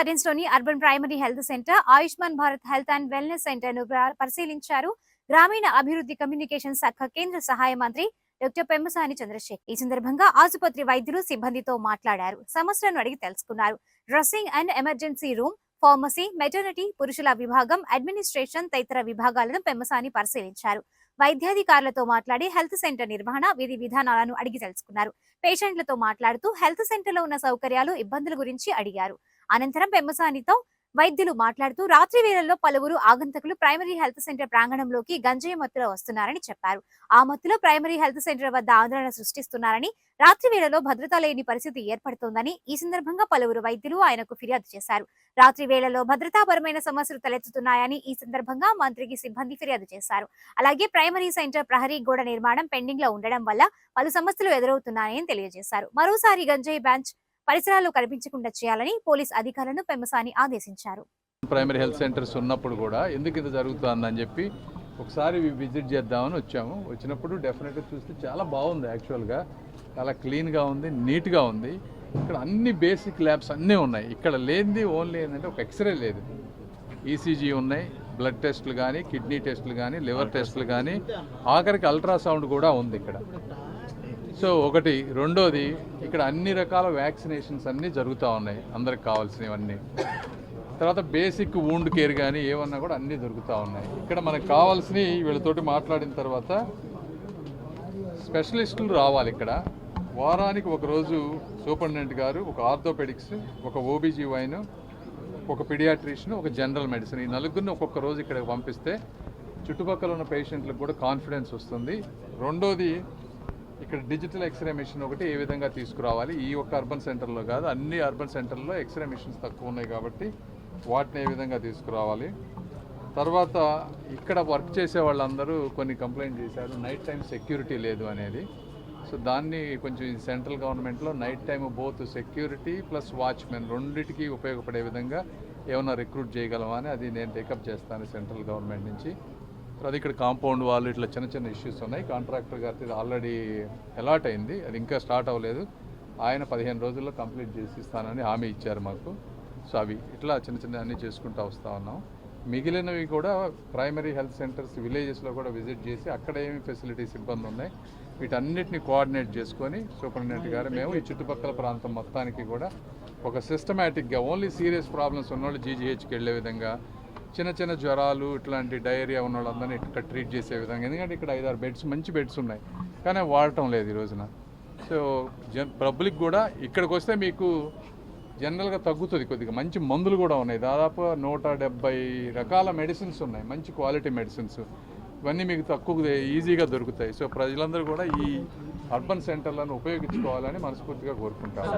Gardens లోని urban primary health centre, Ayushman Bharat health and wellness centre ను పరిశీలించారు గ్రామీణ అభివృద్ధి కమ్యూనికేషన్ శాఖ కేంద్ర సహాయ మంత్రి డాక్టర్ పెమ్మసాని చంద్రశేఖర్. ఈ సందర్భంగా ఆసుపత్రి వైద్యులు సిబ్బందితో మాట్లాడారు. సమస్యలను అడిగి తెలుసుకున్నారు. Dressing and emergency room, pharmacy, maternity, పురుషుల విభాగం, అడ్మినిస్ట్రేషన్ తదితర విభాగాలను పెమ్మసాని పరిశీలించారు. వైద్యాధికారులతో మాట్లాడి హెల్త్ సెంటర్ నిర్వహణ విధి విధానాలను అడిగి తెలుసుకున్నారు. పేషెంట్లతో మాట్లాడుతూ హెల్త్ సెంటర్ లో ఉన్న సౌకర్యాలు, ఇబ్బందుల గురించి అడిగారు. అనంతరం పెమ్మసానితో వైద్యులు మాట్లాడుతూ రాత్రి వేళల్లో పలువురు ఆగంతకులు ప్రైమరీ హెల్త్ సెంటర్ ప్రాంగణంలోకి గంజాయి మత్తులో వస్తున్నారని చెప్పారు. ఆ మత్తులో ప్రైమరీ హెల్త్ సెంటర్ వద్ద ఆందోళన సృష్టిస్తున్నారని, రాత్రి వేళలో భద్రత లేని పరిస్థితి ఏర్పడుతోందని ఈ సందర్భంగా పలువురు వైద్యులు ఆయనకు ఫిర్యాదు చేశారు. రాత్రి వేళలో భద్రతాపరమైన సమస్యలు తలెత్తుతున్నాయని ఈ సందర్భంగా మంత్రికి సిబ్బంది ఫిర్యాదు చేశారు. అలాగే ప్రైమరీ సెంటర్ ప్రహరీ గోడ నిర్మాణం పెండింగ్ లో ఉండడం వల్ల పలు సమస్యలు ఎదురవుతున్నాయని తెలియజేశారు. మరోసారి గంజాయి బ్రాంచ్ పరిసరాలు కనిపించకుండా చేయాలని పోలీస్ అధికారులను పెమ్మసాని ఆదేశించారు. ప్రైమరీ హెల్త్ సెంటర్స్ ఉన్నప్పుడు కూడా ఎందుకు ఇది జరుగుతుందని చెప్పి ఒకసారి విజిట్ చేద్దామని వచ్చాము. వచ్చినప్పుడు డెఫినెట్గా చూస్తే చాలా బాగుంది. యాక్చువల్గా చాలా క్లీన్గా ఉంది, నీట్గా ఉంది. ఇక్కడ అన్ని బేసిక్ ల్యాబ్స్ అన్నీ ఉన్నాయి. ఇక్కడ లేనిది ఓన్లీ ఏంటంటే ఒక ఎక్స్రే లేదు, ఈసీజీ ఉన్నాయి, బ్లడ్ టెస్టులు కానీ, కిడ్నీ టెస్టులు కానీ, లివర్ టెస్టులు కానీ, ఆఖరికి అల్ట్రాసౌండ్ కూడా ఉంది ఇక్కడ. సో ఒకటి. రెండోది, ఇక్కడ అన్ని రకాల వ్యాక్సినేషన్స్ అన్నీ జరుగుతూ ఉన్నాయి, అందరికి కావాల్సినవన్నీ. తర్వాత బేసిక్ వూండ్ కేర్ కానీ ఏమన్నా కూడా అన్నీ దొరుకుతూ ఉన్నాయి. ఇక్కడ మనకు కావాల్సినవి వీళ్ళతోటి మాట్లాడిన తర్వాత స్పెషలిస్టులు రావాలి. ఇక్కడ వారానికి ఒకరోజు సూపరింటెండెంట్ గారు ఒక ఆర్థోపెడిక్స్, ఒక ఓబీజీవైన్, ఒక పిడియాట్రిషియన్, ఒక జనరల్ మెడిసిన్, ఈ నలుగురిని ఒక్కొక్క రోజు ఇక్కడికి పంపిస్తే చుట్టుపక్కల ఉన్న పేషెంట్లకు కూడా కాన్ఫిడెన్స్ వస్తుంది. రెండోది, ఇక్కడ డిజిటల్ ఎక్స్రే మిషన్ ఒకటి ఏ విధంగా తీసుకురావాలి. ఈ ఒక్క అర్బన్ సెంటర్లో కాదు, అన్ని అర్బన్ సెంటర్లో ఎక్స్రే మిషన్స్ తక్కువ ఉన్నాయి కాబట్టి వాటిని ఏ విధంగా తీసుకురావాలి. తర్వాత ఇక్కడ వర్క్ చేసే వాళ్ళందరూ కొన్ని కంప్లైంట్ చేశారు, నైట్ టైం సెక్యూరిటీ లేదు అనేది. సో దాన్ని కొంచెం సెంట్రల్ గవర్నమెంట్లో night time both security plus watchman రెండింటికి ఉపయోగపడే విధంగా ఏమైనా రిక్రూట్ చేయగలమా అని అది నేను టేకప్ చేస్తాను సెంట్రల్ గవర్నమెంట్ నుంచి. అది ఇక్కడ కాంపౌండ్ వాళ్ళు ఇట్లా చిన్న చిన్న ఇష్యూస్ ఉన్నాయి. కాంట్రాక్టర్ గారికి ఆల్రెడీ అలాట్ అయింది, అది ఇంకా స్టార్ట్ అవ్వలేదు. ఆయన 15 రోజుల్లో కంప్లీట్ చేసి ఇస్తానని హామీ ఇచ్చారు మాకు. సో అవి ఇట్లా చిన్న చిన్న అన్నీ చేసుకుంటూ వస్తూ ఉన్నాం. మిగిలినవి కూడా ప్రైమరీ హెల్త్ సెంటర్స్ విలేజెస్లో కూడా విజిట్ చేసి అక్కడ ఏమి ఫెసిలిటీస్ ఇబ్బంది ఉన్నాయి వీటన్నిటిని కోఆర్డినేట్ చేసుకొని సూపరింటెండెంట్ గారు మేము ఈ చుట్టుపక్కల ప్రాంతం మొత్తానికి కూడా ఒక సిస్టమేటిక్గా ఓన్లీ సీరియస్ ప్రాబ్లమ్స్ ఉన్నవాళ్ళు జీజీహెచ్కి వెళ్ళే విధంగా, చిన్న చిన్న జ్వరాలు ఇట్లాంటి డయేరియా ఉన్న వాళ్ళందరినీ ఇక్కడ ట్రీట్ చేసే విధంగా. ఎందుకంటే ఇక్కడ 5-6 బెడ్స్, మంచి బెడ్స్ ఉన్నాయి కానీ వాడటం లేదు ఈ రోజున. సో పబ్లిక్ కూడా ఇక్కడికి వస్తే మీకు జనరల్గా తగ్గుతుంది కొద్దిగా. మంచి మందులు కూడా ఉన్నాయి, దాదాపు 170 రకాల మెడిసిన్స్ ఉన్నాయి, మంచి క్వాలిటీ మెడిసిన్స్. ఇవన్నీ మీకు తక్కువ ఈజీగా దొరుకుతాయి. సో ప్రజలందరూ కూడా ఈ అర్బన్ సెంటర్లను ఉపయోగించుకోవాలని మనస్ఫూర్తిగా కోరుకుంటారు.